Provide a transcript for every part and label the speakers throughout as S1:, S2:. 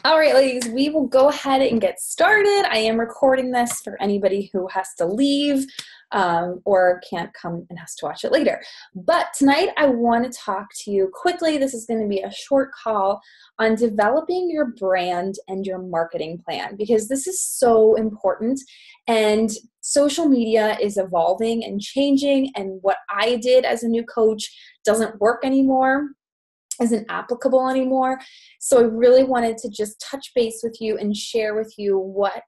S1: All right, ladies, we will go ahead and get started. I am recording this for anybody who has to leave or can't come and has to watch it later. But tonight I want to talk to you quickly. This is going to be a short call on developing your brand and your marketing plan because this is so important. And social media is evolving and changing. And what I did as a new coach doesn't work anymore, isn't applicable anymore. So I really wanted to just touch base with you and share with you what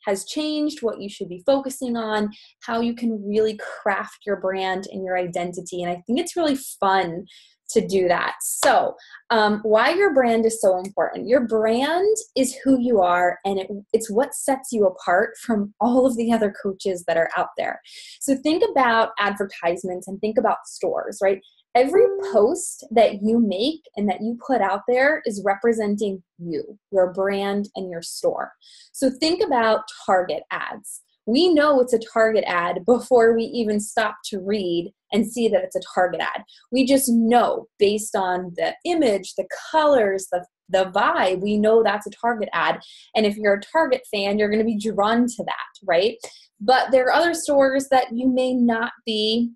S1: has changed, what you should be focusing on, how you can really craft your brand and your identity. And I think it's really fun to do that. So why your brand is so important. Your brand is who you are, and it's what sets you apart from all of the other coaches that are out there. So think about advertisements and think about stores, right? Every post that you make and that you put out there is representing you, your brand, and your store. So think about Target ads. We know it's a Target ad before we even stop to read and see that it's a Target ad. We just know based on the image, the colors, the vibe, we know that's a Target ad. And if you're a Target fan, you're going to be drawn to that, right? But there are other stores that you may not be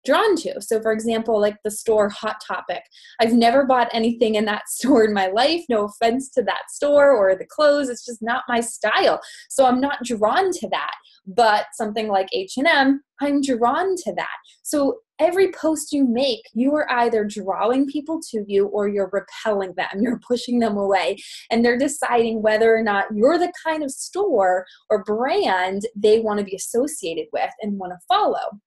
S1: drawn to. So for example, like the store Hot Topic. I've never bought anything in that store in my life. No offense to that store or the clothes. It's just not my style. So I'm not drawn to that. But something like H&M, I'm drawn to that. So every post you make, you are either drawing people to you or you're repelling them. You're pushing them away. And they're deciding whether or not you're the kind of store or brand they want to be associated with and want to follow.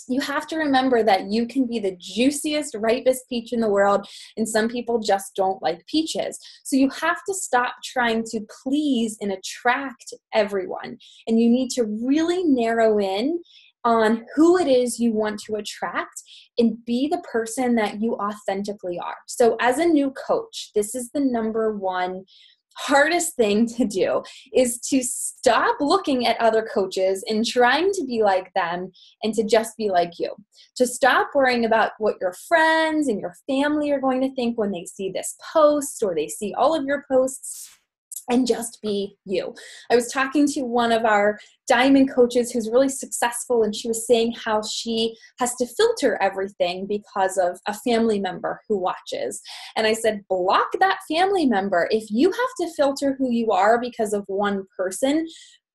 S1: You have to remember that you can be the juiciest, ripest peach in the world, and some people just don't like peaches. So you have to stop trying to please and attract everyone. And you need to really narrow in on who it is you want to attract and be the person that you authentically are. So as a new coach, this is the number one hardest thing to do is to stop looking at other coaches and trying to be like them and to just be like you. To stop worrying about what your friends and your family are going to think when they see this post or they see all of your posts, and just be you. I was talking to one of our diamond coaches who's really successful, and she was saying how she has to filter everything because of a family member who watches. And I said, block that family member. If you have to filter who you are because of one person,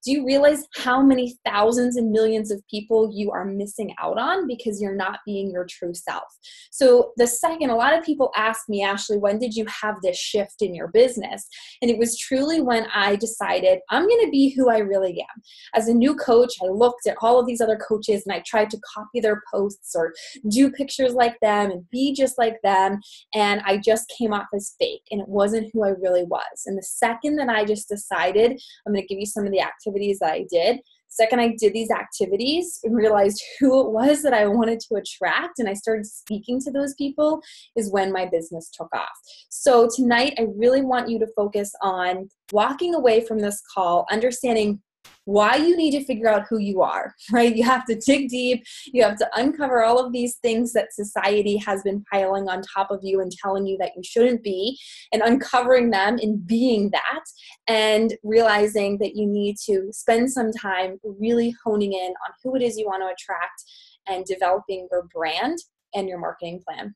S1: do you realize how many thousands and millions of people you are missing out on because you're not being your true self? So the second, a lot of people ask me, Ashley, when did you have this shift in your business? And it was truly when I decided I'm going to be who I really am. As a new coach, I looked at all of these other coaches and I tried to copy their posts or do pictures like them and be just like them. And I just came off as fake, and it wasn't who I really was. And the second that I just decided, I'm going to give you some of the activities that I did. Second, I did these activities and realized who it was that I wanted to attract, and I started speaking to those people, is when my business took off. So tonight, I really want you to focus on walking away from this call, understanding why you need to figure out who you are, right? You have to dig deep. You have to uncover all of these things that society has been piling on top of you and telling you that you shouldn't be, and uncovering them and being that, and realizing that you need to spend some time really honing in on who it is you want to attract and developing your brand and your marketing plan.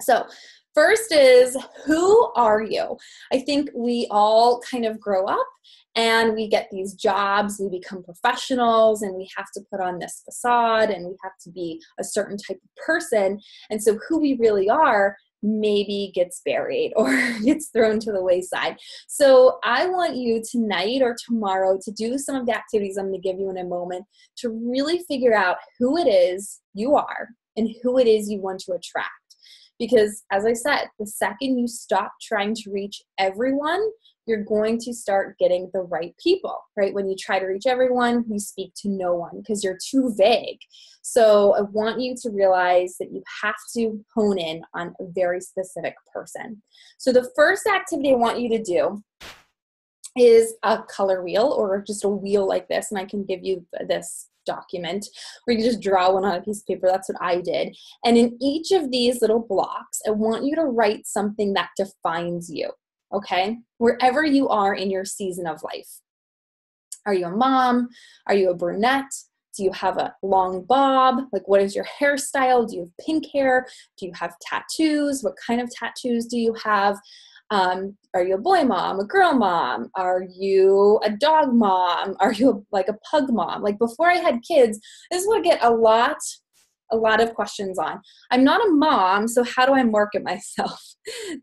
S1: So first is, who are you? I think we all kind of grow up and we get these jobs, we become professionals, and we have to put on this facade and we have to be a certain type of person. And so who we really are maybe gets buried or gets thrown to the wayside. So I want you tonight or tomorrow to do some of the activities I'm going to give you in a moment to really figure out who it is you are and who it is you want to attract. Because as I said, the second you stop trying to reach everyone, you're going to start getting the right people, right? When you try to reach everyone, you speak to no one because you're too vague. So I want you to realize that you have to hone in on a very specific person. So the first activity I want you to do is a color wheel, or just a wheel like this, and I can give you this document where you just draw one on a piece of paper. That's what I did. And in each of these little blocks, I want you to write something that defines you. okay? Wherever you are in your season of life. Are you a mom? Are you a brunette? Do you have a long bob? Like, what is your hairstyle? Do you have pink hair? Do you have tattoos? What kind of tattoos do you have? Are you a boy mom, a girl mom? Are you a dog mom? Are you like a pug mom? Like, before I had kids, this is what I get a lot of questions on. I'm not a mom, so how do I market myself?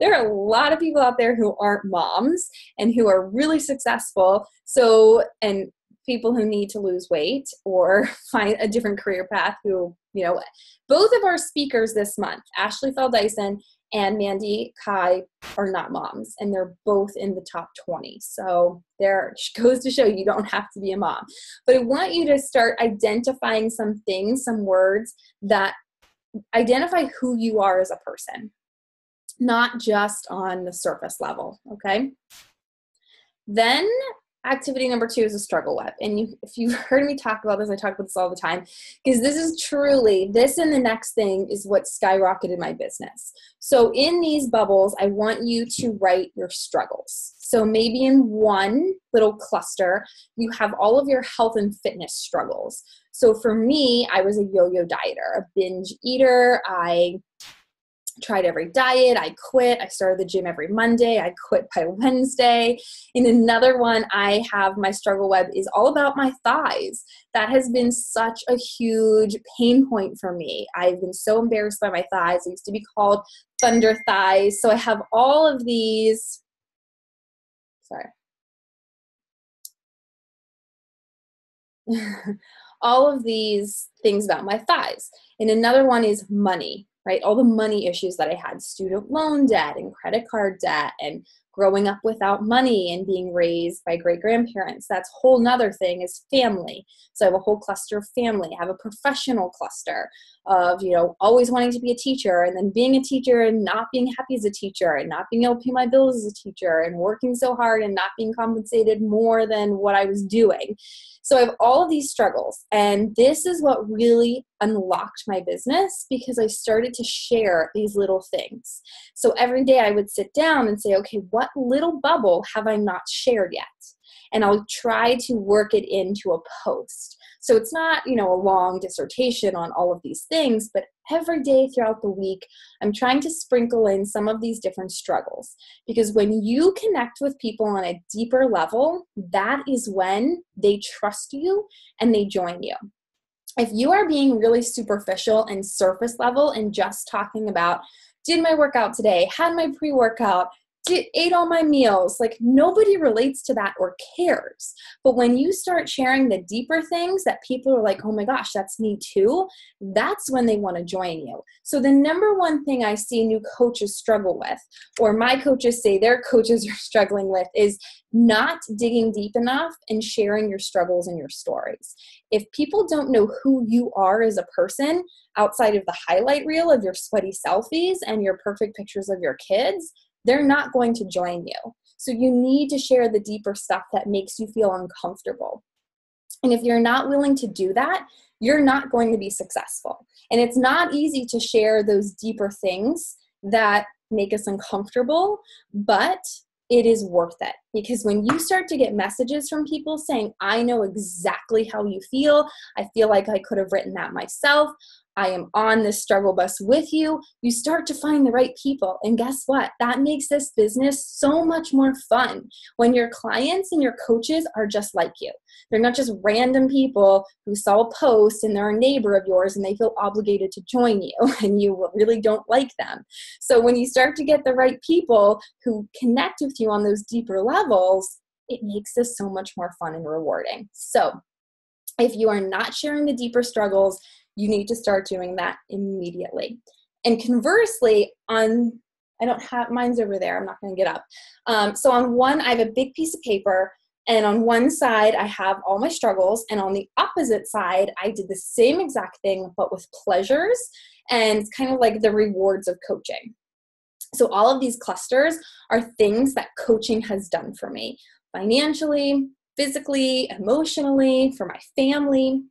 S1: There are a lot of people out there who aren't moms and who are really successful. So, and people who need to lose weight or find a different career path who, both of our speakers this month, Ashley Fell-Dyson and Mandy Kai, are not moms, and they're both in the top 20. So there goes to show you don't have to be a mom. But I want you to start identifying some things, some words that identify who you are as a person, not just on the surface level, okay? Then activity number 2 is a struggle web. And if you've heard me talk about this, I talk about this all the time, because this is truly, this and the next thing is what skyrocketed my business. So in these bubbles, I want you to write your struggles. So maybe in one little cluster, you have all of your health and fitness struggles. So for me, I was a yo-yo dieter, a binge eater. I tried every diet. I quit. I started the gym every Monday. I quit by Wednesday. In another one, I have my struggle web is all about my thighs. That has been such a huge pain point for me. I've been so embarrassed by my thighs. They used to be called thunder thighs. So I have all of these, all of these things about my thighs. And another one is money, right? All the money issues that I had, student loan debt and credit card debt and growing up without money and being raised by great-grandparents. That's a whole nother thing is family. So I have a whole cluster of family. I have a professional cluster of, always wanting to be a teacher and then being a teacher and not being happy as a teacher and not being able to pay my bills as a teacher and working so hard and not being compensated more than what I was doing. So I have all of these struggles, and this is what really unlocked my business because I started to share these little things. So every day I would sit down and say, okay, what little bubble have I not shared yet? And I'll try to work it into a post. So it's not, a long dissertation on all of these things, but every day throughout the week, I'm trying to sprinkle in some of these different struggles. Because when you connect with people on a deeper level, that is when they trust you and they join you. If you are being really superficial and surface level and just talking about, did my workout today, had my pre-workout, ate all my meals, like nobody relates to that or cares. But when you start sharing the deeper things that people are like, oh my gosh, that's me too, that's when they want to join you. So the number one thing I see new coaches struggle with, or my coaches say their coaches are struggling with, is not digging deep enough and sharing your struggles and your stories. If people don't know who you are as a person outside of the highlight reel of your sweaty selfies and your perfect pictures of your kids, they're not going to join you. So you need to share the deeper stuff that makes you feel uncomfortable. And if you're not willing to do that, you're not going to be successful. And it's not easy to share those deeper things that make us uncomfortable, but it is worth it. Because when you start to get messages from people saying, I know exactly how you feel, I feel like I could have written that myself, I am on this struggle bus with you, you start to find the right people. And guess what? That makes this business so much more fun when your clients and your coaches are just like you. They're not just random people who saw a post and they're a neighbor of yours and they feel obligated to join you and you really don't like them. So when you start to get the right people who connect with you on those deeper levels, it makes this so much more fun and rewarding. So if you are not sharing the deeper struggles, you need to start doing that immediately. And conversely, I don't have, mine's over there, I'm not going to get up. So on one, I have a big piece of paper, and on one side, I have all my struggles, and on the opposite side, I did the same exact thing, but with pleasures, and it's kind of like the rewards of coaching. So all of these clusters are things that coaching has done for me, financially, physically, emotionally, for my family.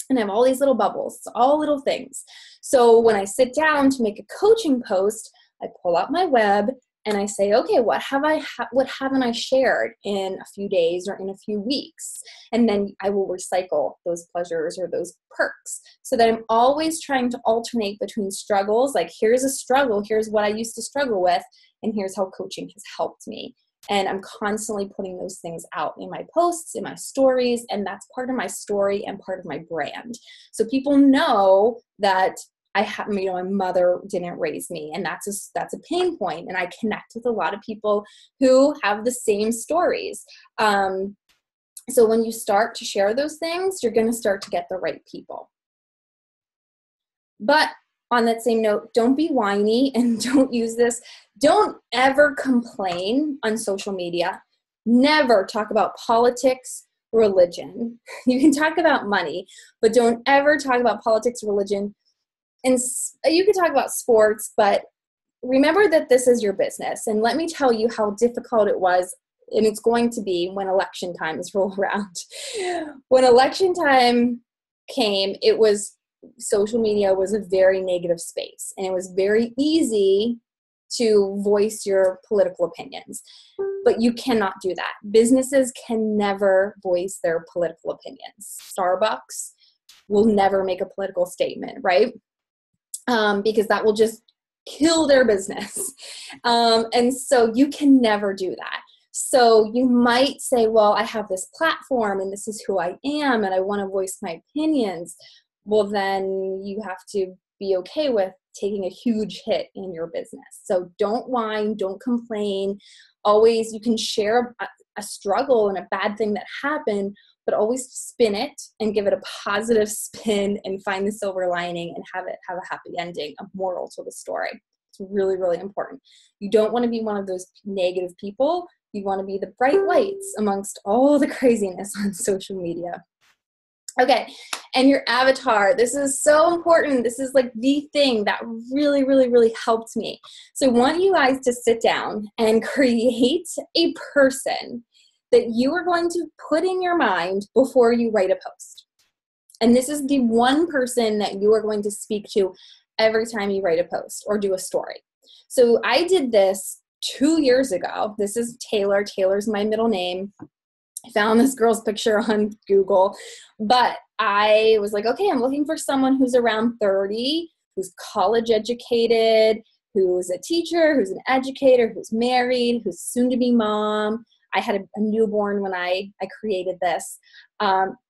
S1: And I have all these little bubbles, it's all little things. So when I sit down to make a coaching post, I pull out my web and I say, okay, what haven't I shared in a few days or in a few weeks? And then I will recycle those pleasures or those perks, so that I'm always trying to alternate between struggles. Like, here's a struggle, here's what I used to struggle with, and here's how coaching has helped me. And I'm constantly putting those things out in my posts, in my stories, and that's part of my story and part of my brand. So people know that my mother didn't raise me, and that's a pain point. And I connect with a lot of people who have the same stories. So when you start to share those things, you're going to start to get the right people. But on that same note, don't be whiny and don't use this. Don't ever complain on social media. Never talk about politics, religion. You can talk about money, but don't ever talk about politics, religion. And you can talk about sports, but remember that this is your business. And let me tell you how difficult it was, and it's going to be when election time is rolled around. When election time came, social media was a very negative space, and it was very easy to voice your political opinions. But you cannot do that. Businesses can never voice their political opinions. Starbucks will never make a political statement, right? Because that will just kill their business. And so you can never do that. So you might say, well, I have this platform and this is who I am and I want to voice my opinions. Well, then you have to be okay with taking a huge hit in your business. So don't whine, don't complain. Always, you can share a struggle and a bad thing that happened, but always spin it and give it a positive spin and find the silver lining and have a happy ending, a moral to the story. It's really, really important. You don't want to be one of those negative people. You want to be the bright lights amongst all the craziness on social media. Okay, and your avatar. This is so important. This is like the thing that really, really, really helped me. So I want you guys to sit down and create a person that you are going to put in your mind before you write a post. And this is the one person that you are going to speak to every time you write a post or do a story. So I did this 2 years ago. This is Taylor. Taylor's my middle name. I found this girl's picture on Google, but I was like, okay, I'm looking for someone who's around 30, who's college educated, who's a teacher, who's an educator, who's married, who's soon to be mom. I had a newborn when I created this.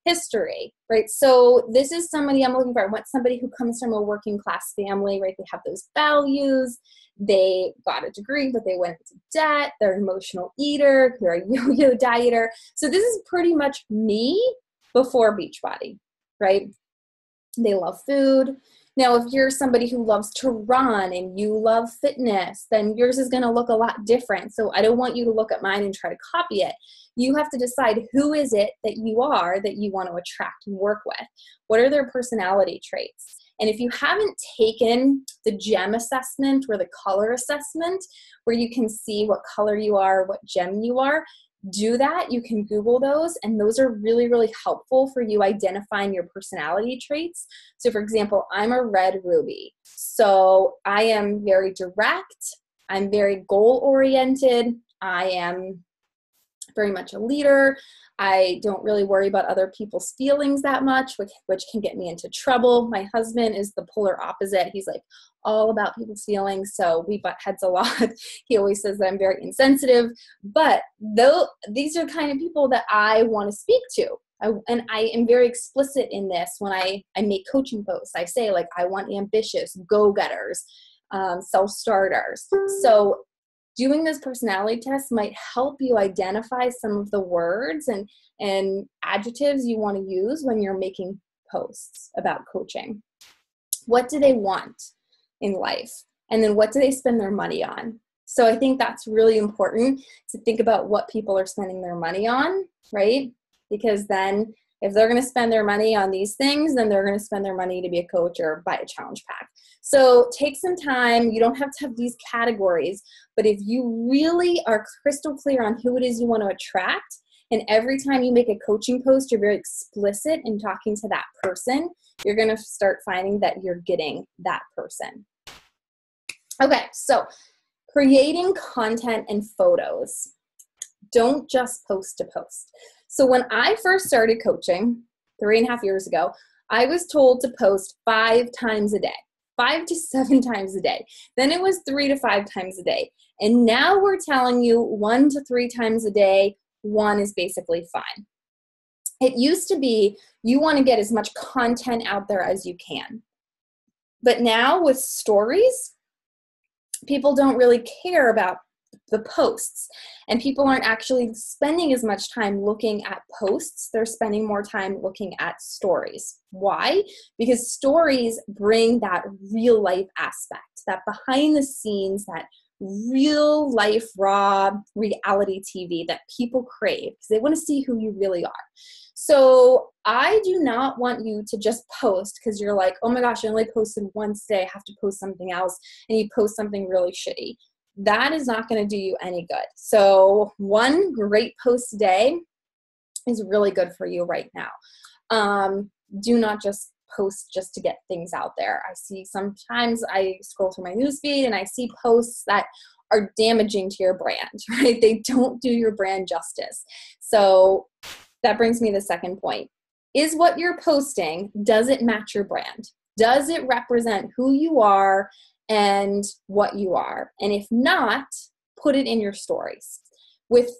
S1: History, right? So this is somebody I'm looking for. I want somebody who comes from a working class family, right? They have those values. They got a degree, but they went into debt. They're an emotional eater. They're a yo-yo dieter. So this is pretty much me before Beachbody, right? They love food. Now, if you're somebody who loves to run and you love fitness, then yours is going to look a lot different. So I don't want you to look at mine and try to copy it. You have to decide who is it that you are that you want to attract and work with. What are their personality traits? And if you haven't taken the gem assessment or the color assessment, where you can see what color you are, what gem you are, do that. You can Google those, and those are really, really helpful for you identifying your personality traits. So for example, I'm a red ruby. So I am very direct. I'm very goal-oriented. I am very much a leader. I don't really worry about other people's feelings that much, which can get me into trouble. My husband is the polar opposite. He's like all about people's feelings, so we butt heads a lot. He always says that I'm very insensitive, but these are the kind of people that I want to speak to. And I am very explicit in this when I make coaching posts. I say, like, I want ambitious, go-getters, self-starters. So doing this personality test might help you identify some of the words and adjectives you want to use when you're making posts about coaching. What do they want in life? And then what do they spend their money on? So I think that's really important to think about what people are spending their money on, right? Because then if they're going to spend their money on these things, then they're going to spend their money to be a coach or buy a challenge pack. So take some time. You don't have to have these categories, but if you really are crystal clear on who it is you want to attract, and every time you make a coaching post, you're very explicit in talking to that person, you're going to start finding that you're getting that person. Okay, so Creating content and photos. Don't just post to post. So when I first started coaching 3.5 years ago, I was told to post 5 times a day, 5 to 7 times a day. Then it was 3 to 5 times a day. And now we're telling you 1 to 3 times a day. 1 is basically fine. It used to be you want to get as much content out there as you can. But now with stories, people don't really care about the posts, and people aren't actually spending as much time looking at posts. They're spending more time looking at stories. Why? Because stories bring that real life aspect, that behind the scenes, that real life raw reality TV that people crave because they want to see who you really are. So I do not want you to just post because you're like, oh my gosh, I only posted once today, I have to post something else, and you post something really shitty. That is not going to do you any good. So 1 great post a day is really good for you right now. Do not just post just to get things out there. I see sometimes I scroll through my newsfeed and I see posts that are damaging to your brand, right? They don't do your brand justice. So that brings me to the second point. Is what you're posting, does it match your brand? Does it represent who you are and what you are? And if not, put it in your stories. With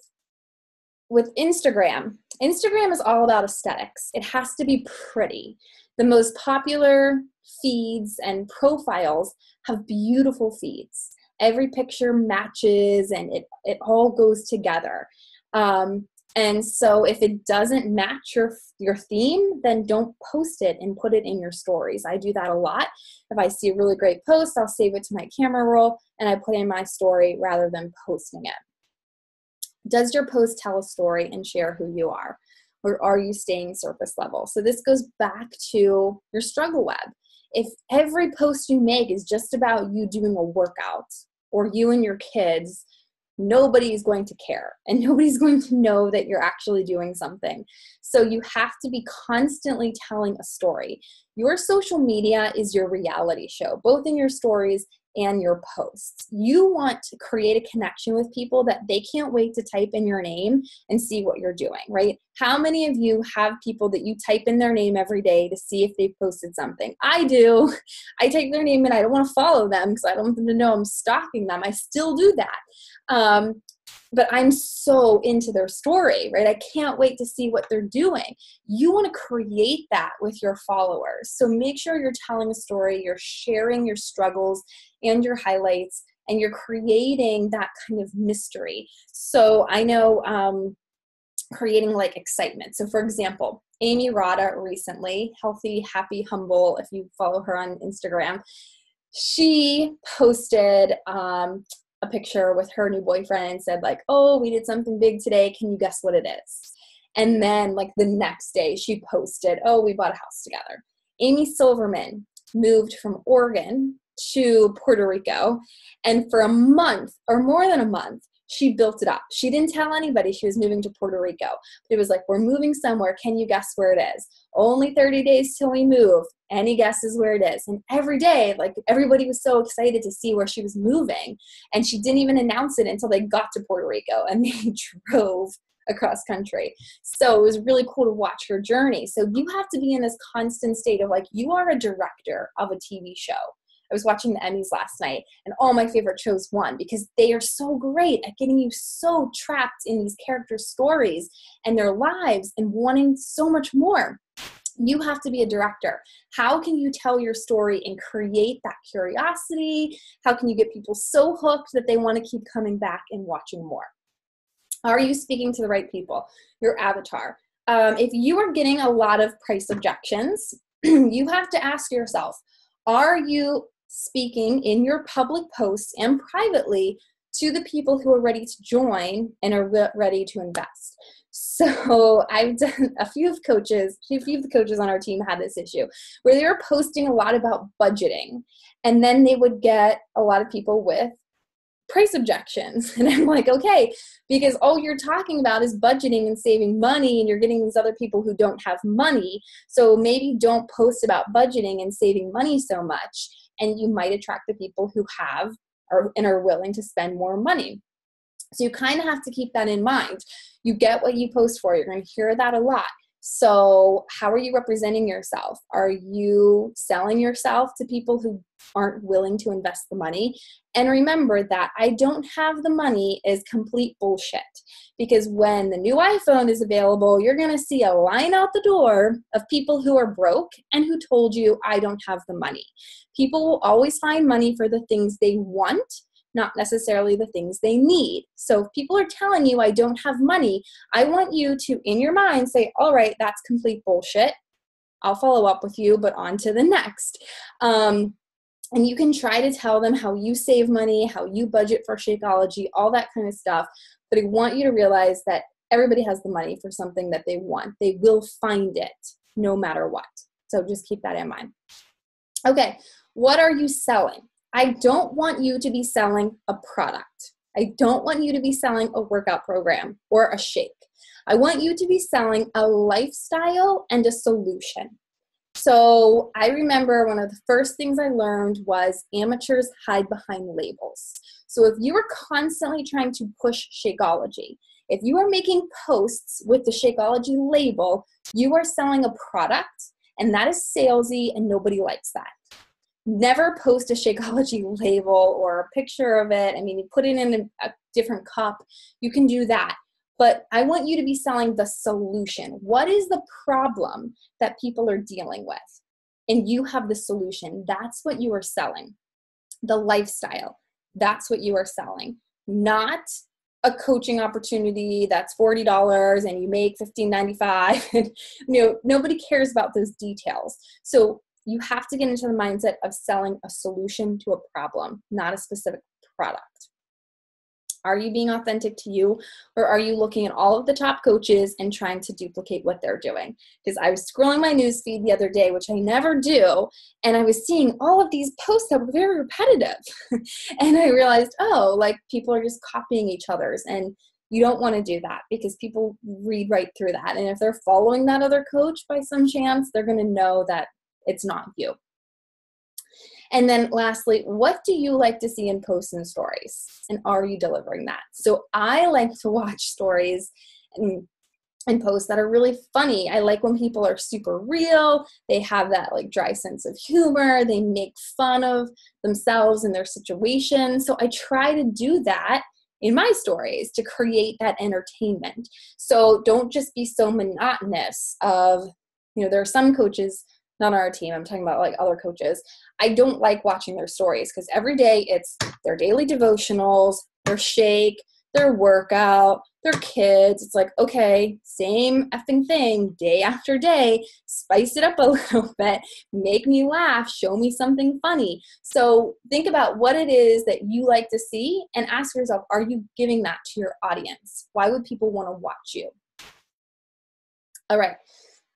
S1: Instagram is all about aesthetics. It has to be pretty. The most popular feeds and profiles have beautiful feeds. Every picture matches and it all goes together. And so if it doesn't match your theme, then don't post it and put it in your stories. I do that a lot. If I see a really great post, I'll save it to my camera roll and I put it in my story rather than posting it. Does your post tell a story and share who you are? Or are you staying surface level? So this goes back to your struggle web. If every post you make is just about you doing a workout or you and your kids, nobody is going to care and nobody's going to know that you're actually doing something. So you have to be constantly telling a story. Your social media is your reality show, both in your stories and your posts. You want to create a connection with people that they can't wait to type in your name and see what you're doing, right? How many of you have people that you type in their name every day to see if they've posted something? I do. I type their name and I don't want to follow them because I don't want them to know I'm stalking them. I still do that. But I'm so into their story, right? I can't wait to see what they're doing. You want to create that with your followers. So make sure you're telling a story, you're sharing your struggles and your highlights, and you're creating that kind of mystery. So I know creating like excitement. So for example, Amy Rada recently, Healthy, Happy, Humble, if you follow her on Instagram, she posted a picture with her new boyfriend and said like, oh, we did something big today. Can you guess what it is? And then like the next day she posted, oh, we bought a house together. Amy Silverman moved from Oregon to Puerto Rico. And for a month or more than a month, she built it up. She didn't tell anybody she was moving to Puerto Rico. But it was like, we're moving somewhere. Can you guess where it is? Only 30 days till we move. Any guesses where it is? And every day, like everybody was so excited to see where she was moving. And she didn't even announce it until they got to Puerto Rico and they drove across country. So it was really cool to watch her journey. So you have to be in this constant state of like, you are a director of a TV show. I was watching the Emmys last night and all my favorite shows won because they are so great at getting you so trapped in these characters' stories and their lives and wanting so much more. You have to be a director. How can you tell your story and create that curiosity? How can you get people so hooked that they want to keep coming back and watching more? Are you speaking to the right people? Your avatar. If you are getting a lot of price objections, you have to ask yourself, are you speaking in your public posts and privately to the people who are ready to join and are ready to invest? So I've done a few of the coaches on our team had this issue where they were posting a lot about budgeting, and then they would get a lot of people with price objections. And I'm like, okay, because all you're talking about is budgeting and saving money, and you're getting these other people who don't have money. So maybe don't post about budgeting and saving money so much, and you might attract the people who have and are willing to spend more money. So you kind of have to keep that in mind. You get what you post for. You're going to hear that a lot. So how are you representing yourself? Are you selling yourself to people who aren't willing to invest the money? And remember that I don't have the money is complete bullshit, because when the new iPhone is available, you're going to see a line out the door of people who are broke and who told you I don't have the money. People will always find money for the things they want, not necessarily the things they need. So if people are telling you I don't have money, I want you to, in your mind, say, all right, that's complete bullshit. I'll follow up with you, but on to the next. And you can try to tell them how you save money, how you budget for Shakeology, all that kind of stuff. But I want you to realize that everybody has the money for something that they want. They will find it no matter what. So just keep that in mind. Okay, what are you selling? I don't want you to be selling a product. I don't want you to be selling a workout program or a shake. I want you to be selling a lifestyle and a solution. So I remember one of the first things I learned was amateurs hide behind labels. So if you are constantly trying to push Shakeology, if you are making posts with the Shakeology label, you are selling a product, and that is salesy, and nobody likes that. Never post a Shakeology label or a picture of it. I mean, you put it in a different cup. You can do that. But I want you to be selling the solution. What is the problem that people are dealing with? And you have the solution. That's what you are selling. The lifestyle. That's what you are selling. Not a coaching opportunity that's $40 and you make $15.95. And nobody cares about those details. So you have to get into the mindset of selling a solution to a problem, not a specific product. Are you being authentic to you, or are you looking at all of the top coaches and trying to duplicate what they're doing? Because I was scrolling my news feed the other day, which I never do, and I was seeing all of these posts that were very repetitive. And I realized, people are just copying each other's, and you don't want to do that because people read right through that. And if they're following that other coach by some chance, they're going to know that it's not you. And then lastly, what do you like to see in posts and stories? And are you delivering that? So I like to watch stories and posts that are really funny. I like when people are super real. They have that dry sense of humor. They make fun of themselves and their situation. So I try to do that in my stories to create that entertainment. So don't just be so monotonous of, there are some coaches, not on our team, I'm talking about other coaches. I don't like watching their stories because every day it's their daily devotionals, their shake, their workout, their kids. It's okay, same effing thing day after day. Spice it up a little bit, make me laugh, show me something funny. So think about what it is that you like to see and ask yourself, are you giving that to your audience? Why would people want to watch you? All right.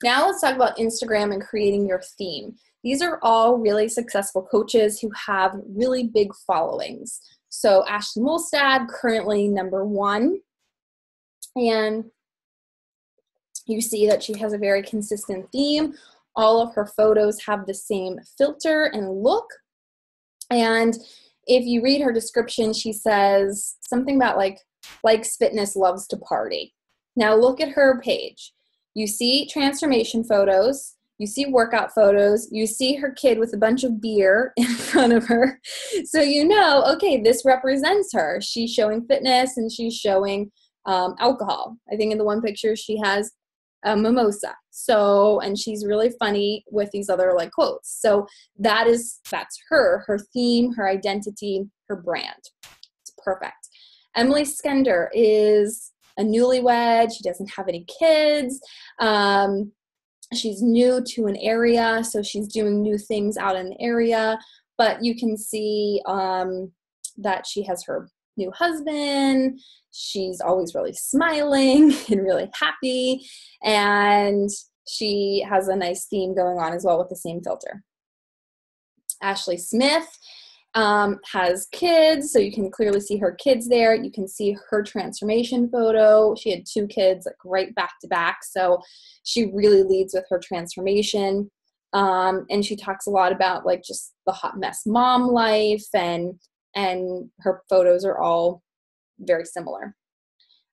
S1: Now let's talk about Instagram and creating your theme. These are all really successful coaches who have really big followings. So Ashley Molstad, currently #1. And you see that she has a very consistent theme. All of her photos have the same filter and look. And if you read her description, she says something about likes fitness, loves to party. Now look at her page. You see transformation photos, you see workout photos, you see her kid with a bunch of beer in front of her. So okay, this represents her. She's showing fitness and she's showing alcohol. I think in the one picture she has a mimosa. So, and she's really funny with these other quotes. So that's her theme, her identity, her brand. It's perfect. Emily Skender is a newlywed. She doesn't have any kids. She's new to an area, so she's doing new things out in the area. But you can see that she has her new husband. She's always really smiling and really happy. And she has a nice theme going on as well with the same filter. Ashley Smith has kids, so you can clearly see her kids there. You can see her transformation photo. She had 2 kids right back to back, so she really leads with her transformation. And she talks a lot about just the hot mess mom life and and her photos are all very similar.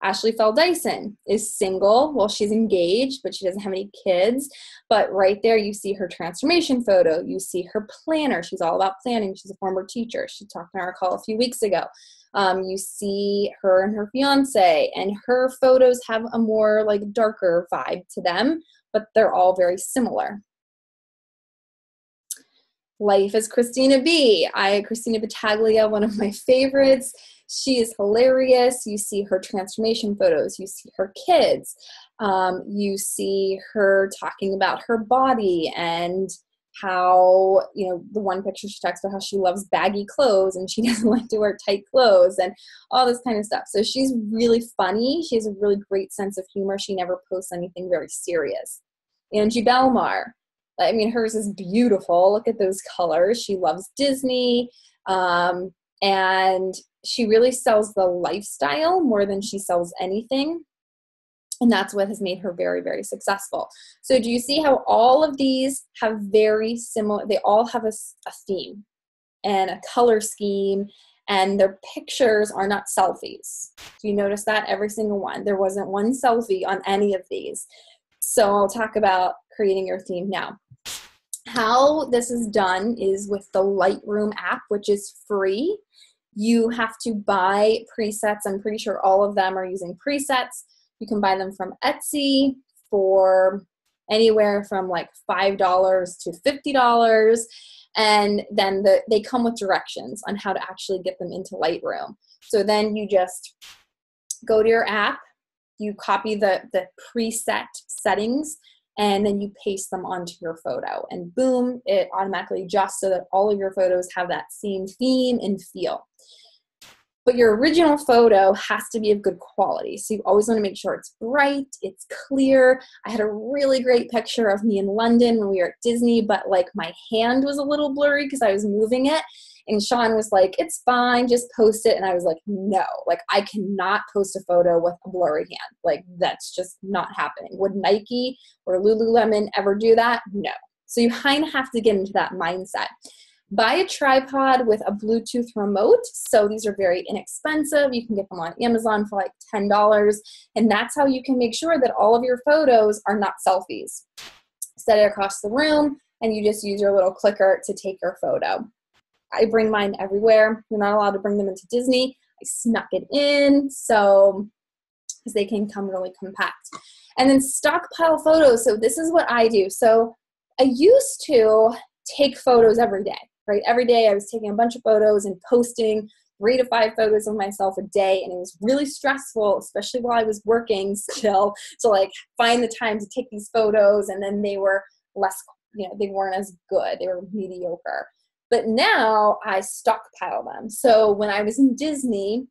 S1: Ashley Fell Dyson is single. Well, she's engaged, but she doesn't have any kids. But right there, you see her transformation photo. You see her planner. She's all about planning. She's a former teacher. She talked on our call a few weeks ago. You see her and her fiance, and her photos have a more like darker vibe to them, but they're all very similar. Life is Christina B. Christina Battaglia, one of my favorites. She is hilarious. You see her transformation photos. You see her kids. You see her talking about her body and how, you know, the one picture she talks about how she loves baggy clothes and she doesn't like to wear tight clothes and all this kind of stuff. So she's really funny. She has a really great sense of humor. She never posts anything very serious. Angie Belmar. I mean, hers is beautiful. Look at those colors. She loves Disney. And she really sells the lifestyle more than she sells anything. And that's what has made her very, very successful. So do you see how all of these have very similar, they all have a theme and a color scheme, and their pictures are not selfies. Do you notice that? Every single one. There wasn't one selfie on any of these. So I'll talk about creating your theme now. How this is done is with the Lightroom app, which is free. You have to buy presets. I'm pretty sure all of them are using presets. You can buy them from Etsy for anywhere from like $5 to $50. And then they come with directions on how to actually get them into Lightroom. So then you just go to your app, you copy the preset settings, and then you paste them onto your photo. And boom, it automatically adjusts so that all of your photos have that same theme and feel. But your original photo has to be of good quality. So you always want to make sure it's bright, it's clear. I had a really great picture of me in London when we were at Disney, but like my hand was a little blurry because I was moving it. And Sean was like, it's fine, just post it. And I was like, no, like I cannot post a photo with a blurry hand. Like that's just not happening. Would Nike or Lululemon ever do that? No. So you kind of have to get into that mindset. Buy a tripod with a Bluetooth remote. So these are very inexpensive. You can get them on Amazon for like $10. And that's how you can make sure that all of your photos are not selfies. Set it across the room and you just use your little clicker to take your photo. I bring mine everywhere. You're not allowed to bring them into Disney. I snuck it in so because they can come really compact. And then stockpile photos. So this is what I do. So I used to take photos every day, right? Every day I was taking a bunch of photos and posting 3 to 5 photos of myself a day. And it was really stressful, especially while I was working still, to like find the time to take these photos. And then they were less, you know, they weren't as good. They were mediocre. But now I stockpile them. So when I was in Disney,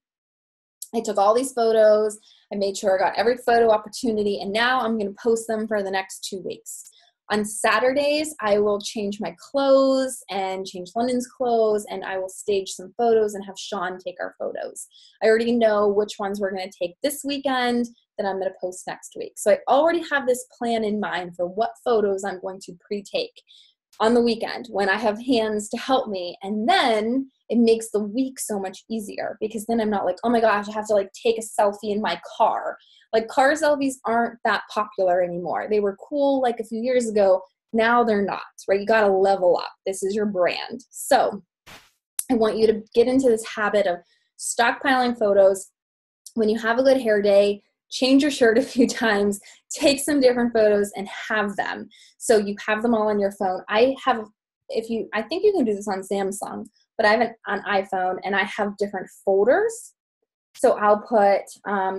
S1: I took all these photos. I made sure I got every photo opportunity. And now I'm going to post them for the next 2 weeks. On Saturdays, I will change my clothes and change London's clothes, and I will stage some photos and have Sean take our photos. I already know which ones we're going to take this weekend that I'm going to post next week. So I already have this plan in mind for what photos I'm going to pre-take on the weekend when I have hands to help me. And then it makes the week so much easier because then I'm not like, oh my gosh, I have to like take a selfie in my car. Like car selfies aren't that popular anymore. They were cool like a few years ago. Now they're not, right? You got to level up. This is your brand. So I want you to get into this habit of stockpiling photos. When you have a good hair day, change your shirt a few times, take some different photos and have them. So you have them all on your phone. I think you can do this on Samsung, but I have an iPhone and I have different folders. So I'll put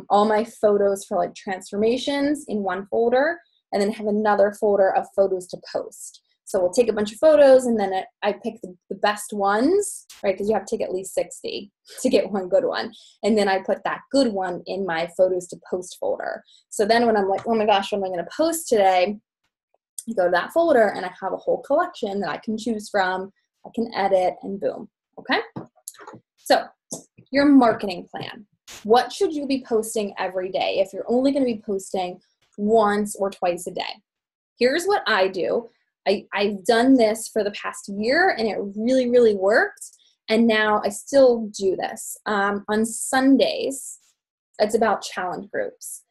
S1: all my photos for like transformations in one folder and then have another folder of photos to post. So we'll take a bunch of photos and then I pick the best ones, right? Because you have to take at least 60 to get one good one. And then I put that good one in my photos to post folder. So then when I'm like, oh my gosh, what am I going to post today? I go to that folder and I have a whole collection that I can choose from. I can edit and boom. Okay. So your marketing plan. What should you be posting every day if you're only going to be posting once or twice a day? Here's what I do. I've done this for the past year and it really, really worked. And now I still do this. On Sundays, it's about challenge groups.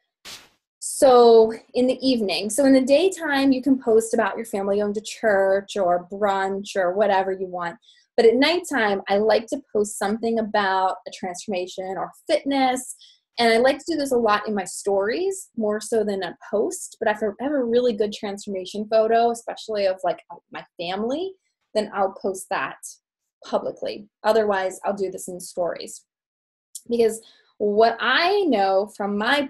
S1: So in the evening, so in the daytime, you can post about your family going to church or brunch or whatever you want. But at nighttime, I like to post something about a transformation or fitness. And I like to do this a lot in my stories, more so than a post. But if I have a really good transformation photo, especially of like my family, then I'll post that publicly. Otherwise, I'll do this in stories. Because what I know from my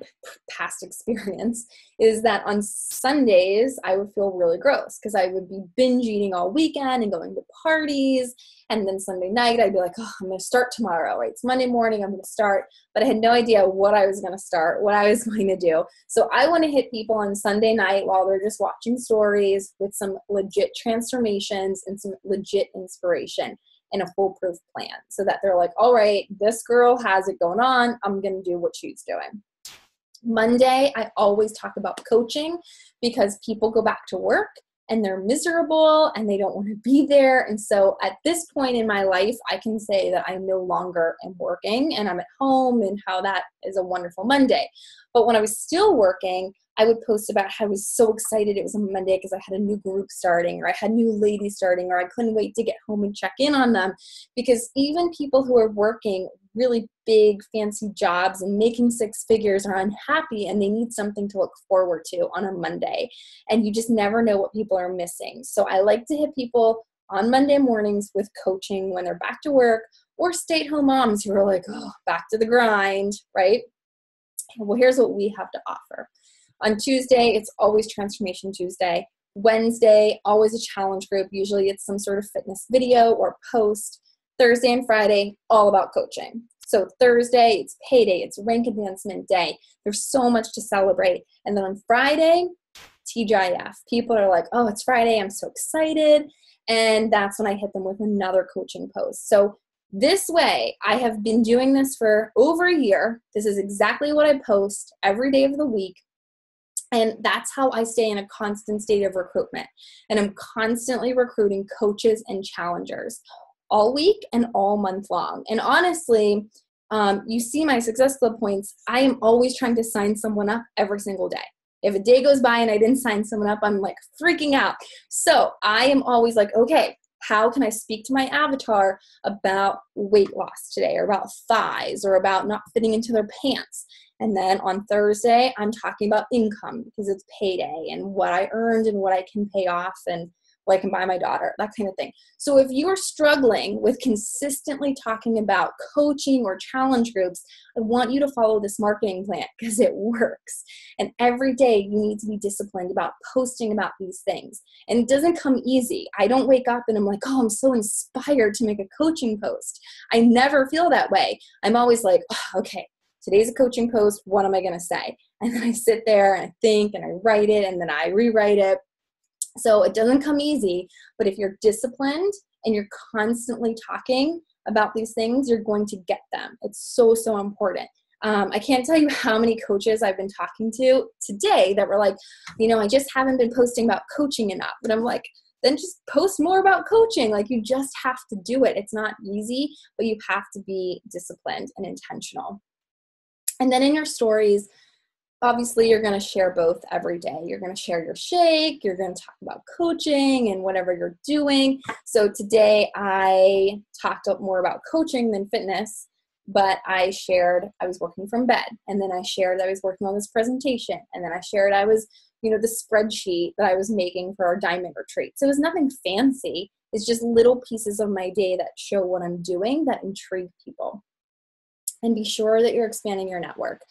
S1: past experience is that on Sundays, I would feel really gross because I would be binge eating all weekend and going to parties. And then Sunday night, I'd be like, oh, I'm going to start tomorrow, right? It's Monday morning, I'm going to start. But I had no idea what I was going to start, what I was going to do. So I want to hit people on Sunday night while they're just watching stories with some legit transformations and some legit inspiration and a foolproof plan so that they're like, all right, this girl has it going on. I'm going to do what she's doing. Monday, I always talk about coaching because people go back to work and they're miserable and they don't want to be there. And so at this point in my life, I can say that I no longer am working and I'm at home and how that is a wonderful Monday. But when I was still working, I would post about how I was so excited it was a Monday because I had a new group starting or I had new ladies starting or I couldn't wait to get home and check in on them. Because even people who are working really big fancy jobs and making six figures are unhappy and they need something to look forward to on a Monday. And you just never know what people are missing. So I like to hit people on Monday mornings with coaching when they're back to work, or stay-at-home moms who are like, oh, back to the grind, right? Well, here's what we have to offer. On Tuesday, it's always Transformation Tuesday. Wednesday, always a challenge group. Usually it's some sort of fitness video or post. Thursday and Friday, all about coaching. So Thursday, it's payday. It's rank advancement day. There's so much to celebrate. And then on Friday, TGIF. People are like, oh, it's Friday. I'm so excited. And that's when I hit them with another coaching post. So this way, I have been doing this for over a year. This is exactly what I post every day of the week. And that's how I stay in a constant state of recruitment. And I'm constantly recruiting coaches and challengers all week and all month long. And honestly, you see my Success Club points, I am always trying to sign someone up every single day. If a day goes by and I didn't sign someone up, I'm like freaking out. So I am always like, okay, how can I speak to my avatar about weight loss today, or about thighs, or about not fitting into their pants? And then on Thursday, I'm talking about income because it's payday and what I earned and what I can pay off and what I can buy my daughter, that kind of thing. So if you are struggling with consistently talking about coaching or challenge groups, I want you to follow this marketing plan because it works. And every day you need to be disciplined about posting about these things. And it doesn't come easy. I don't wake up and I'm like, oh, I'm so inspired to make a coaching post. I never feel that way. I'm always like, oh, okay, today's a coaching post. What am I going to say? And then I sit there and I think and I write it and then I rewrite it. So it doesn't come easy, but if you're disciplined and you're constantly talking about these things, you're going to get them. It's so, so important. I can't tell you how many coaches I've been talking to today that were like, I just haven't been posting about coaching enough. But I'm like, then just post more about coaching. Like, you just have to do it. It's not easy, but you have to be disciplined and intentional. And then in your stories, obviously, you're going to share both every day. You're going to share your shake. You're going to talk about coaching and whatever you're doing. So today I talked more about coaching than fitness, but I shared I was working from bed. And then I shared I was working on this presentation. And then I shared I was, the spreadsheet that I was making for our diamond retreat. So it was nothing fancy. It's just little pieces of my day that show what I'm doing that intrigue people. And be sure that you're expanding your network.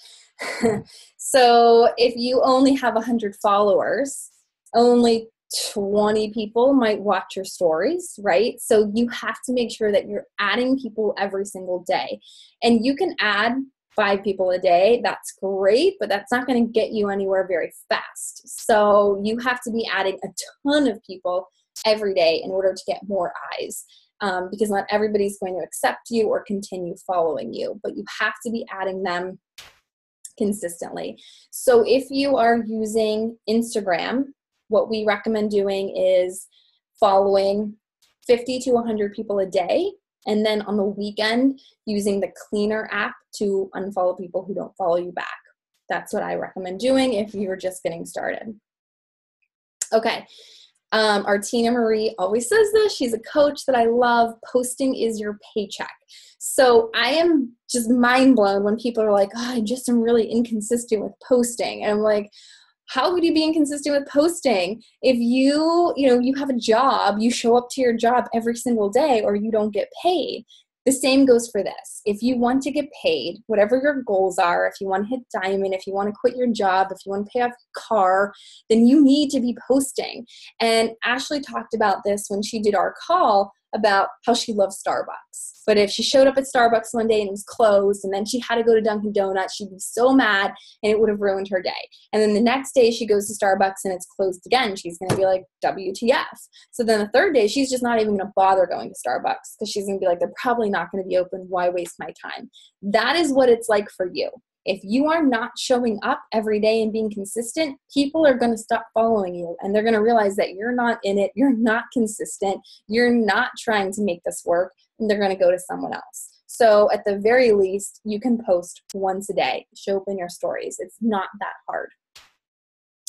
S1: So if you only have 100 followers, only 20 people might watch your stories, right? So you have to make sure that you're adding people every single day. And you can add 5 people a day. That's great, but that's not going to get you anywhere very fast. So you have to be adding a ton of people every day in order to get more eyes. Because not everybody's going to accept you or continue following you, but you have to be adding them consistently. So if you are using Instagram, what we recommend doing is following 50 to 100 people a day And then on the weekend, using the cleaner app to unfollow people who don't follow you back. That's what I recommend doing if you're just getting started. Okay. Our Tina Marie always says this. She's a coach that I love. Posting is your paycheck. So I am just mind blown when people are like, oh, I just am really inconsistent with posting. And I'm like, how would you be inconsistent with posting? If you have a job, you show up to your job every single day or you don't get paid. The same goes for this. If you want to get paid, whatever your goals are, if you want to hit diamond, if you want to quit your job, if you want to pay off your car, then you need to be posting. And Ashley talked about this when she did our call about how she loves Starbucks. But if she showed up at Starbucks one day and it was closed and then she had to go to Dunkin' Donuts, she'd be so mad and it would have ruined her day. And then the next day she goes to Starbucks and it's closed again. She's going to be like, WTF. So then the third day, she's just not even going to bother going to Starbucks because she's going to be like, they're probably not going to be open. Why waste my time? That is what it's like for you. If you are not showing up every day and being consistent, people are going to stop following you and they're going to realize that you're not in it, you're not consistent, you're not trying to make this work, and they're going to go to someone else. So at the very least, you can post once a day, show up in your stories. It's not that hard.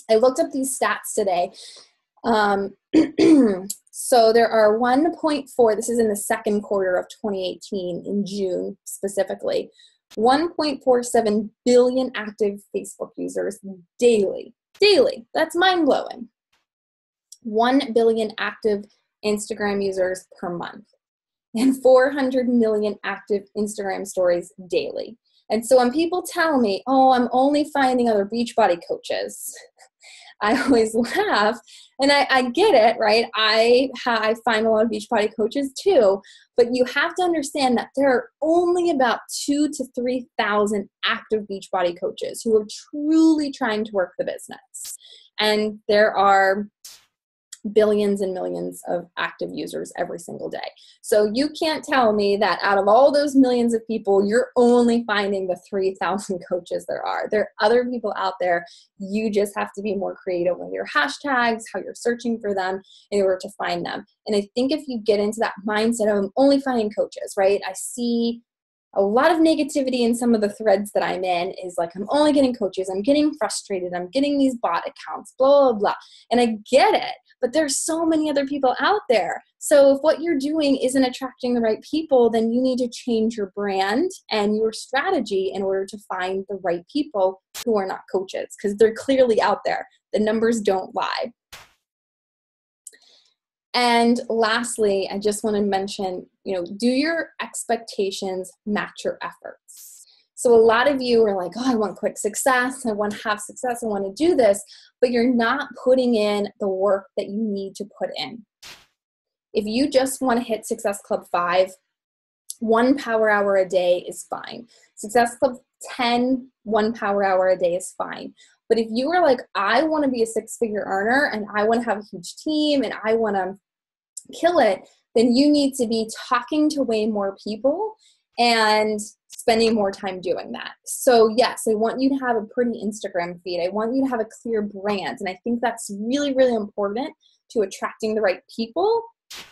S1: I looked up these stats today. So there are 1.4, this is in the second quarter of 2018, in June specifically, 1.47 billion active Facebook users daily. That's mind-blowing. 1 billion active Instagram users per month. And 400 million active Instagram stories daily. And so when people tell me, oh, I'm only finding other Beachbody coaches, I always laugh, and I get it, right? I find a lot of Beachbody coaches too, but you have to understand that there are only about 2,000 to 3,000 active Beachbody coaches who are truly trying to work the business. And there are billions and millions of active users every single day. So you can't tell me that out of all those millions of people, you're only finding the 3,000 coaches there are. There are other people out there. You just have to be more creative with your hashtags, how you're searching for them in order to find them. And I think if you get into that mindset of I'm only finding coaches, right? I see a lot of negativity in some of the threads that I'm in is like, I'm only getting coaches, I'm getting frustrated, I'm getting these bot accounts, blah, blah, blah. And I get it, but there's so many other people out there. So if what you're doing isn't attracting the right people, then you need to change your brand and your strategy in order to find the right people who are not coaches, because they're clearly out there. The numbers don't lie. And lastly, I just want to mention, do your expectations match your efforts? So a lot of you are like, oh, I want quick success. I want to have success. I want to do this, but you're not putting in the work that you need to put in. If you just want to hit Success Club 5, 1 power hour a day is fine. Success Club 10, 1 power hour a day is fine. But if you are like, I want to be a 6-figure earner and I want to have a huge team and I want to kill it, then you need to be talking to way more people and spending more time doing that. So yes, I want you to have a pretty Instagram feed. I want you to have a clear brand. And I think that's really, really important to attracting the right people,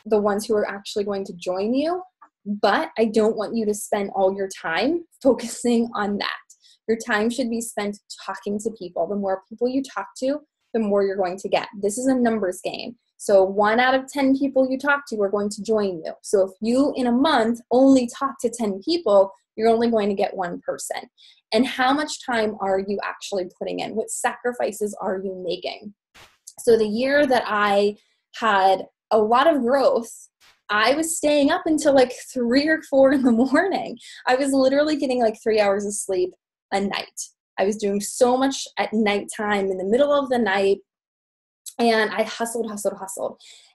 S1: the ones who are actually going to join you. But I don't want you to spend all your time focusing on that. Your time should be spent talking to people. The more people you talk to, the more you're going to get. This is a numbers game. So 1 out of 10 people you talk to are going to join you. So if you in a month only talk to 10 people, you're only going to get 1 person. And how much time are you actually putting in? What sacrifices are you making? So the year that I had a lot of growth, I was staying up until like 3 or 4 in the morning. I was literally getting like 3 hours of sleep a night. I was doing so much at nighttime in the middle of the night, and I hustled.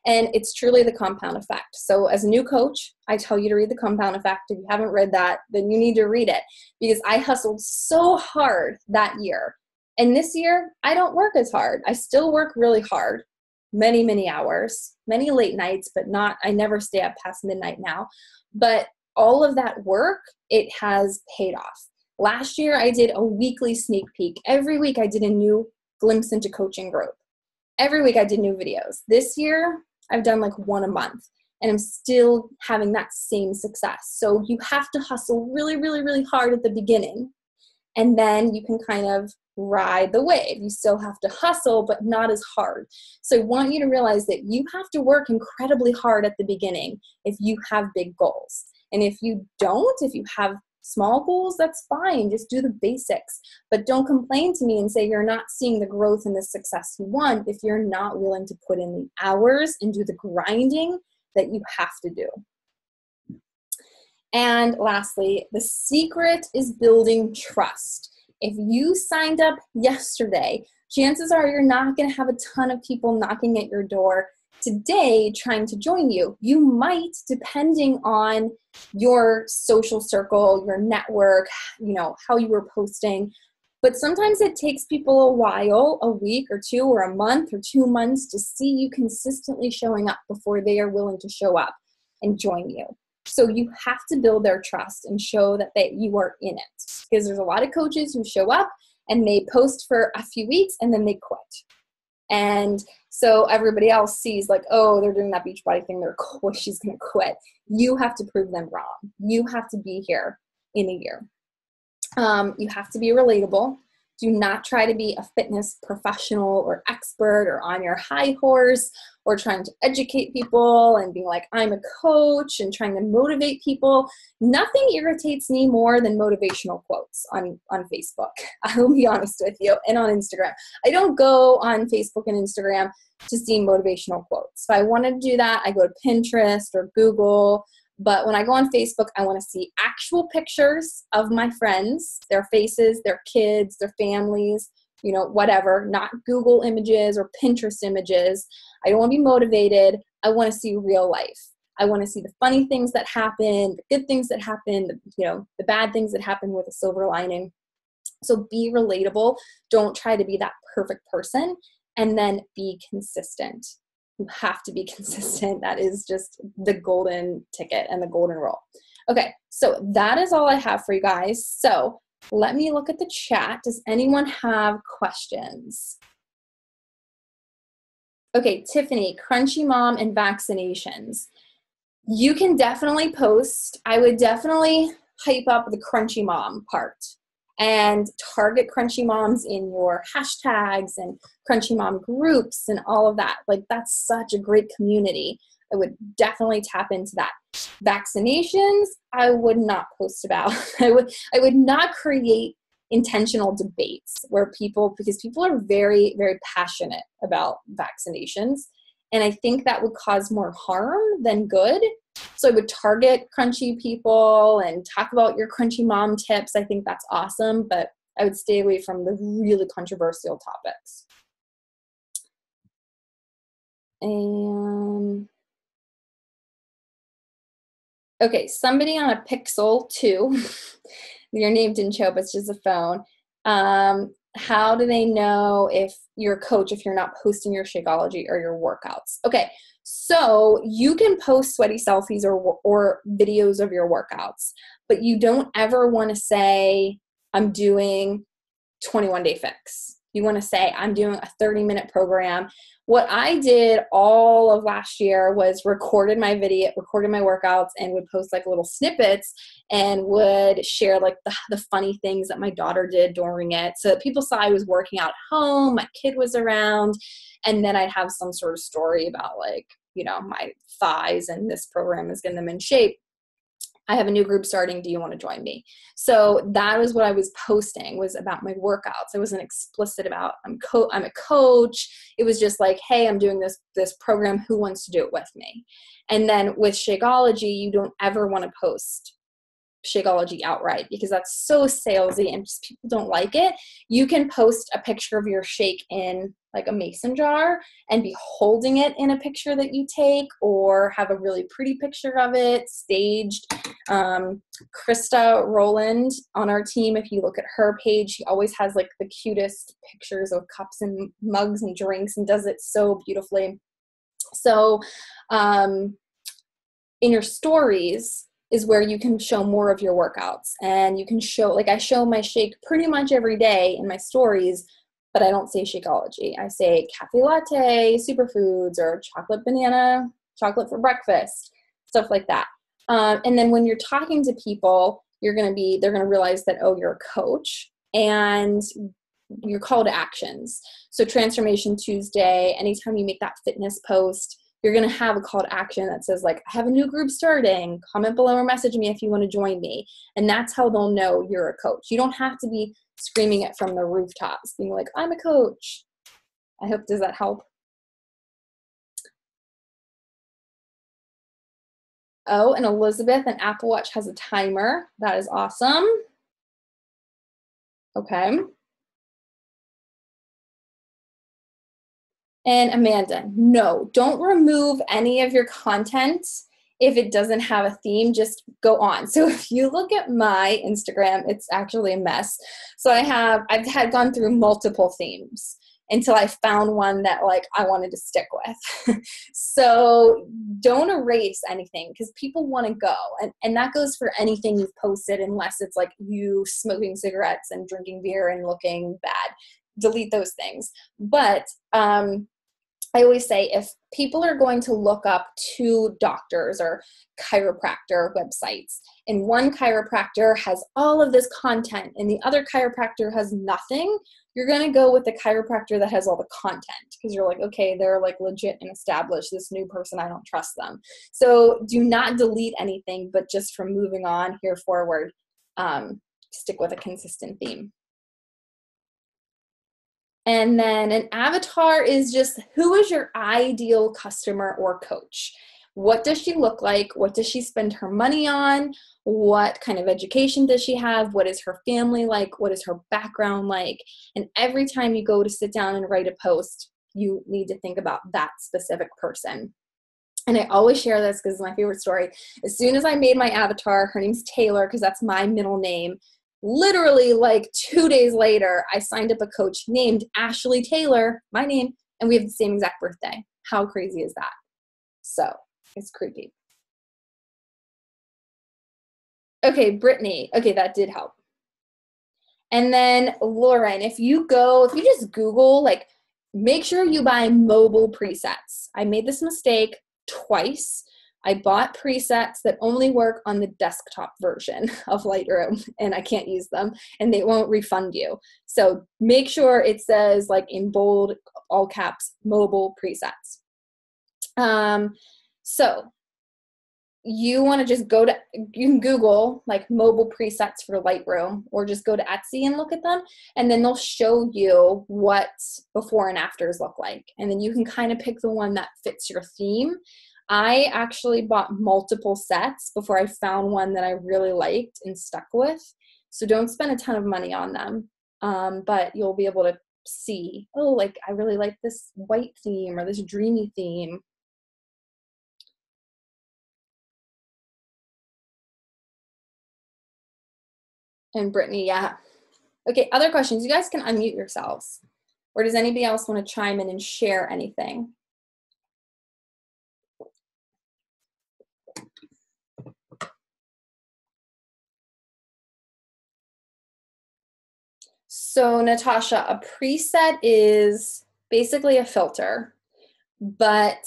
S1: And it's truly the compound effect. So as a new coach, I tell you to read the compound effect. If you haven't read that, then you need to read it, because I hustled so hard that year. And this year, I don't work as hard. I still work really hard, many, many hours, many late nights, but I never stay up past midnight now. But all of that work, it has paid off. Last year, I did a weekly sneak peek. Every week, I did a new glimpse into coaching growth. Every week, I did new videos. This year, I've done like 1 a month. and I'm still having that same success. So you have to hustle really, really, really hard at the beginning, and then you can kind of ride the wave. You still have to hustle, but not as hard. So I want you to realize that you have to work incredibly hard at the beginning if you have big goals. And if you don't, if you have small goals, that's fine. Just do the basics. But don't complain to me and say you're not seeing the growth and the success you want if you're not willing to put in the hours and do the grinding that you have to do. And lastly, the secret is building trust. If you signed up yesterday, chances are you're not going to have a ton of people knocking at your door today trying to join you. You might, depending on your social circle, your network, how you were posting. But sometimes it takes people a while, a week or two or a month or 2 months to see you consistently showing up before they are willing to show up and join you. So you have to build their trust and show that you are in it. Because there's a lot of coaches who show up and they post for a few weeks and then they quit. And so everybody else sees like, oh, they're doing that Beachbody thing. She's going to quit. You have to prove them wrong. You have to be here in a year. You have to be relatable. Do not try to be a fitness professional or expert or on your high horse or trying to educate people and being like, I'm a coach and trying to motivate people. Nothing irritates me more than motivational quotes on Facebook. I will be honest with you, and on Instagram. I don't go on Facebook and Instagram to see motivational quotes. If I want to do that, I go to Pinterest or Google. But when I go on Facebook, I want to see actual pictures of my friends, their faces, their kids, their families, whatever, not Google images or Pinterest images. I don't want to be motivated. I want to see real life. I want to see the funny things that happen, the good things that happen, the bad things that happen with a silver lining. So be relatable. Don't try to be that perfect person, and then be consistent. You have to be consistent. That is just the golden ticket and the golden rule. Okay, so that is all I have for you guys. So let me look at the chat. Does anyone have questions? Okay, Tiffany, Crunchy Mom and vaccinations. You can definitely post. I would definitely hype up the Crunchy Mom part and target Crunchy Moms in your hashtags and Crunchy Mom groups and all of that. Like, that's such a great community. I would definitely tap into that. Vaccinations, I would not post about. I would not create intentional debates because people are very, very passionate about vaccinations. And I think that would cause more harm than good. So I would target crunchy people and talk about your Crunchy Mom tips. I think that's awesome, but I would stay away from the really controversial topics. And okay, somebody on a Pixel 2, your name didn't show up, it's just a phone. How do they know if you're a coach if you're not posting your Shakeology or your workouts? Okay, so you can post sweaty selfies or videos of your workouts, but you don't ever want to say, I'm doing 21-day fix. You want to say, I'm doing a 30-minute program. What I did all of last year was recorded my workouts, and would post like little snippets and would share like the funny things that my daughter did during it, so that people saw I was working out at home, my kid was around, and then I'd have some sort of story about like, my thighs and this program is getting them in shape. I have a new group starting. Do you want to join me? So that was what I was posting, was about my workouts. I wasn't explicit about I'm a coach. It was just like, hey, I'm doing this program. Who wants to do it with me? And then with Shakeology, you don't ever want to post Shakeology outright because that's so salesy and just people don't like it. You can post a picture of your shake in like a mason jar and be holding it in a picture that you take, or have a really pretty picture of it staged. Krista Rowland on our team, if you look at her page, she always has like the cutest pictures of cups and mugs and drinks and does it so beautifully. So in your stories is where you can show more of your workouts, and you can show, like I show my shake pretty much every day in my stories, but I don't say Shakeology. I say cafe latte, superfoods, or chocolate banana, chocolate for breakfast. stuff like that. And then when you're talking to people, they're going to realize that, oh, you're a coach, and your call to actions. So Transformation Tuesday, anytime you make that fitness post, you're going to have a call to action that says like, I have a new group starting, comment below or message me if you want to join me. And that's how they'll know you're a coach. You don't have to be screaming it from the rooftops, being like, I'm a coach. I hope, does that help? Oh, and Elizabeth, an Apple Watch has a timer. That is awesome. Okay. And Amanda, no, don't remove any of your content if it doesn't have a theme. Just go on. So if you look at my Instagram, it's actually a mess. So I've had gone through multiple themes until I found one that like I wanted to stick with. So don't erase anything, because people want to go. And that goes for anything you've posted, unless it's like you smoking cigarettes and drinking beer and looking bad. Delete those things. But I always say, if people are going to look up two doctors or chiropractor websites, and one chiropractor has all of this content and the other chiropractor has nothing, you're going to go with the chiropractor that has all the content, because you're like, okay, they're like legit and established. This new person, I don't trust them. So do not delete anything, but just from moving on here forward, stick with a consistent theme. And then an avatar is just, who is your ideal customer or coach? What does she look like? What does she spend her money on? What kind of education does she have? What is her family like? What is her background like? And every time you go to sit down and write a post, you need to think about that specific person. And I always share this because it's my favorite story. As soon as I made my avatar, her name's Taylor, because that's my middle name. Literally like 2 days later, I signed up a coach named Ashley Taylor, my name, and we have the same exact birthday. How crazy is that? So it's creepy. Okay, Brittany. Okay, that did help. And then Lauren, if you just Google, like, make sure you buy mobile presets. I made this mistake twice. I bought presets that only work on the desktop version of Lightroom, and I can't use them, and they won't refund you. So make sure it says, like in bold, all caps, mobile presets. So you want to just you can Google like mobile presets for Lightroom, or just go to Etsy and look at them, and then they'll show you what before and afters look like. And then you can kind of pick the one that fits your theme. I actually bought multiple sets before I found one that I really liked and stuck with. So don't spend a ton of money on them, but you'll be able to see, oh, like I really like this white theme or this dreamy theme. And Brittany, yeah. Okay, other questions. You guys can unmute yourselves. Or does anybody else want to chime in and share anything? So Natasha, a preset is basically a filter, but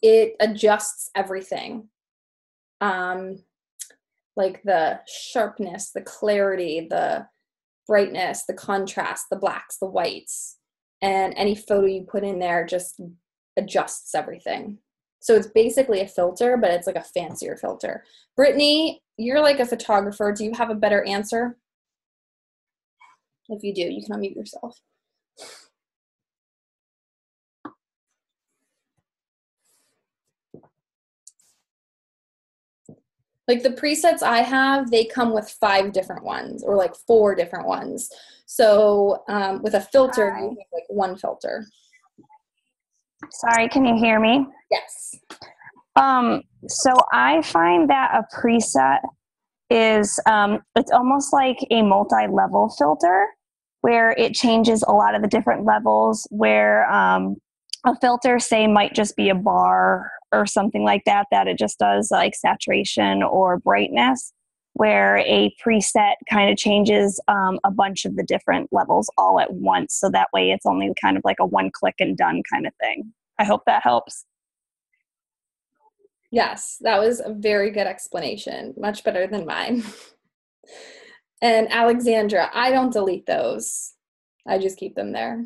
S1: it adjusts everything. Like the sharpness, the clarity, the brightness, the contrast, the blacks, the whites, and any photo you put in there just adjusts everything. So it's basically a filter, but it's like a fancier filter. Brittany, you're like a photographer. Do you have a better answer? If you do, you can unmute yourself. Like the presets I have, they come with 5 different ones, or like 4 different ones. So with a filter, you have like 1 filter.
S2: Sorry, can you hear me?
S1: Yes.
S2: So I find that a preset is, it's almost like a multi-level filter where it changes a lot of the different levels, where a filter, say, might just be a bar or something like that, that it just does like saturation or brightness, where a preset kind of changes a bunch of the different levels all at once. So that way it's only kind of like a one click and done kind of thing. I hope that helps.
S1: Yes, that was a very good explanation. Much better than mine. And Alexandra, I don't delete those. I just keep them there.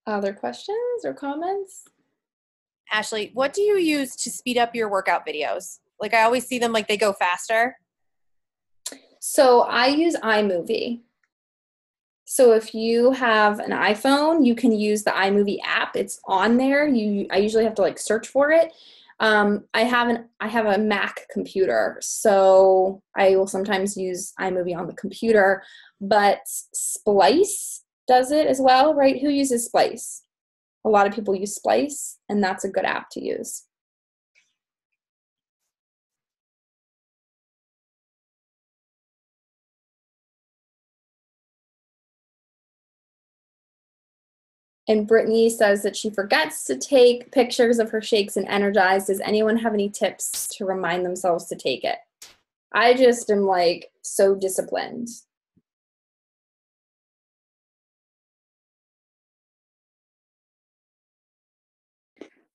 S1: Other questions or comments?
S3: Ashley, what do you use to speed up your workout videos? Like I always see them like they go faster.
S1: So I use iMovie. So if you have an iPhone, you can use the iMovie app. It's on there. I usually have to like search for it. I have a Mac computer, so I will sometimes use iMovie on the computer, but Splice does it as well, right? Who uses Splice? A lot of people use Splice, and that's a good app to use. And Brittany says that she forgets to take pictures of her shakes and Energize. Does anyone have any tips to remind themselves to take it? I just am like so disciplined.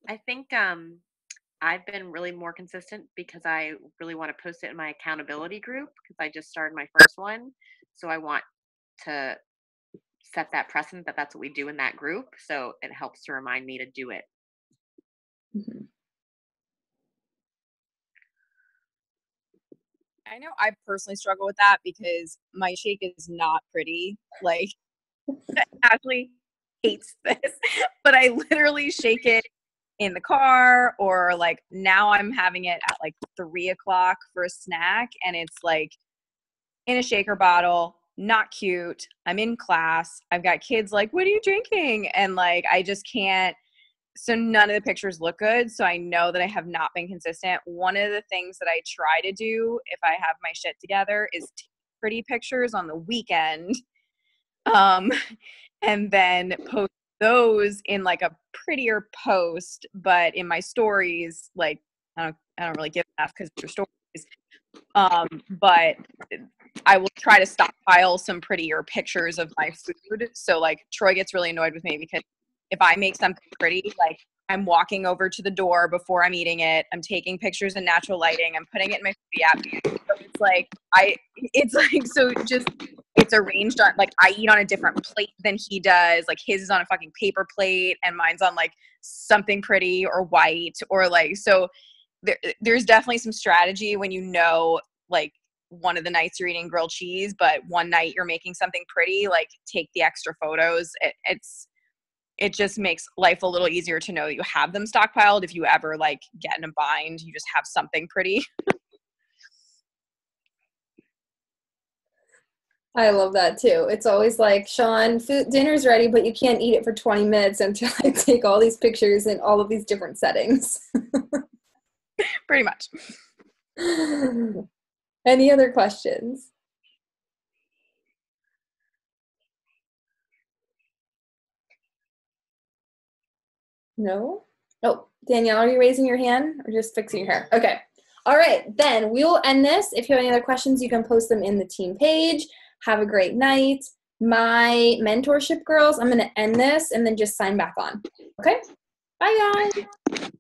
S4: I think I've been really more consistent because I really want to post it in my accountability group because I just started my first one. So I want to set that precedent that that's what we do in that group. So it helps to remind me to do it.
S1: Mm-hmm.
S5: I know I personally struggle with that because my shake is not pretty. Like, Ashley hates this, but I literally shake it in the car, or like now I'm having it at like 3:00 for a snack, and it's like in a shaker bottle, not cute. I'm in class. I've got kids like, what are you drinking? And like, I just can't. So none of the pictures look good. So I know that I have not been consistent. One of the things that I try to do if I have my shit together is take pretty pictures on the weekend, and then post those in like a prettier post. But in my stories, like I don't really give enough because they're stories. But I will try to stockpile some prettier pictures of my food. So like Troy gets really annoyed with me because if I make something pretty, like I'm walking over to the door before I'm eating it, I'm taking pictures in natural lighting, I'm putting it in my foodie app. So it's like so just it's arranged on like I eat on a different plate than he does. Like his is on a fucking paper plate and mine's on like something pretty or white or like so there's definitely some strategy when you know like one of the nights you're eating grilled cheese, but one night you're making something pretty, like take the extra photos. It just makes life a little easier to know that you have them stockpiled. If you ever like get in a bind, you just have something pretty.
S1: I love that too. It's always like, Sean, dinner's ready, but you can't eat it for 20 minutes until I take all these pictures in all of these different settings.
S5: Pretty much.
S1: Any other questions? No? Oh, Danielle, are you raising your hand or just fixing your hair? Okay. All right, then we will end this. If you have any other questions, you can post them in the team page. Have a great night. My mentorship girls, I'm going to end this and then just sign back on. Okay? Bye, guys.